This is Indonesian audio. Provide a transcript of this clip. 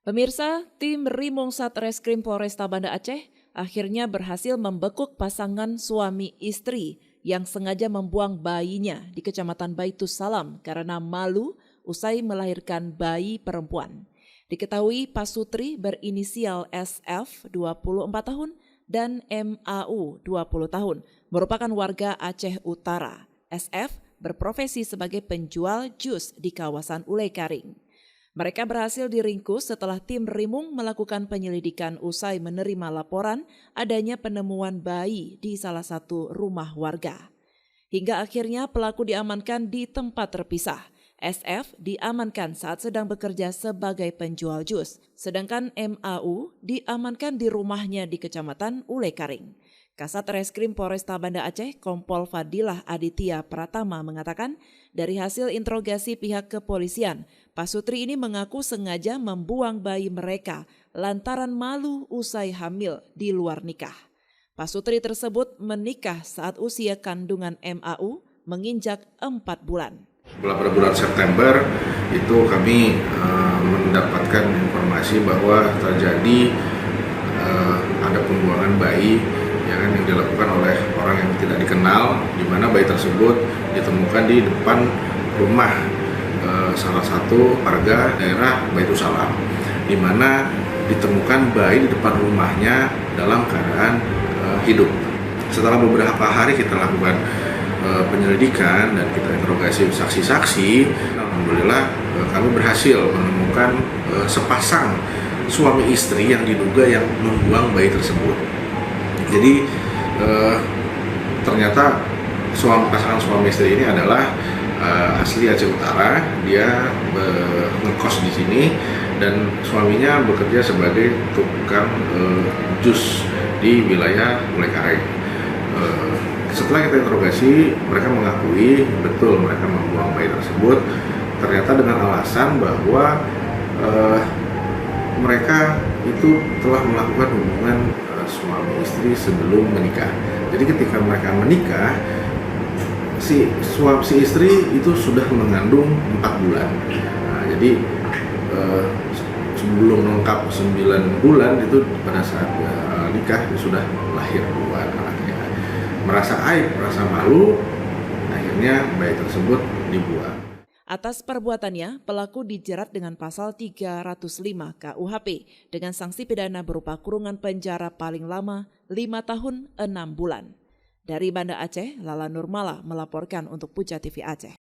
Pemirsa, tim Rimong Satreskrim Polresta Banda Aceh akhirnya berhasil membekuk pasangan suami istri yang sengaja membuang bayinya di Kecamatan Baitus Salam karena malu usai melahirkan bayi perempuan. Diketahui Pasutri berinisial SF 24 tahun dan MAU 20 tahun merupakan warga Aceh Utara. SF berprofesi sebagai penjual jus di kawasan Ulekaring. Mereka berhasil diringkus setelah tim Rimung melakukan penyelidikan usai menerima laporan adanya penemuan bayi di salah satu rumah warga. Hingga akhirnya pelaku diamankan di tempat terpisah. SF diamankan saat sedang bekerja sebagai penjual jus, sedangkan MAU diamankan di rumahnya di Kecamatan Ulekaring. Kasat Reskrim Polresta Banda Aceh, Kompol Fadilah Aditya Pratama mengatakan, dari hasil interogasi pihak kepolisian, Pasutri ini mengaku sengaja membuang bayi mereka lantaran malu usai hamil di luar nikah. Pasutri tersebut menikah saat usia kandungan MAU menginjak 4 bulan. Pada bulan September itu kami mendapatkan informasi bahwa terjadi ada pembuangan bayi yang dilakukan oleh orang yang tidak dikenal, di mana bayi tersebut ditemukan di depan rumah salah satu warga daerah Baitus Salam, di mana ditemukan bayi di depan rumahnya dalam keadaan hidup. Setelah beberapa hari kita lakukan penyelidikan dan kita interogasi saksi-saksi, alhamdulillah kami berhasil menemukan sepasang suami istri yang diduga yang membuang bayi tersebut. Jadi ternyata pasangan suami istri ini adalah asli Aceh Utara. Dia ngekos di sini dan suaminya bekerja sebagai tukang jus di wilayah Ulekaring. Setelah kita interogasi, mereka mengakui betul mereka membuang bayi tersebut. Ternyata dengan alasan bahwa mereka itu telah melakukan hubungan suami istri sebelum menikah. Jadi ketika mereka menikah, si istri itu sudah mengandung 4 bulan. Nah, jadi sebelum lengkap 9 bulan itu pada saat nikah sudah lahir 2 anaknya. Merasa aib, merasa malu, akhirnya bayi tersebut dibuang. Atas perbuatannya, pelaku dijerat dengan pasal 305 KUHP dengan sanksi pidana berupa kurungan penjara paling lama 5 tahun 6 bulan. Dari Banda Aceh, Lala Nurmala melaporkan untuk Puja TV Aceh.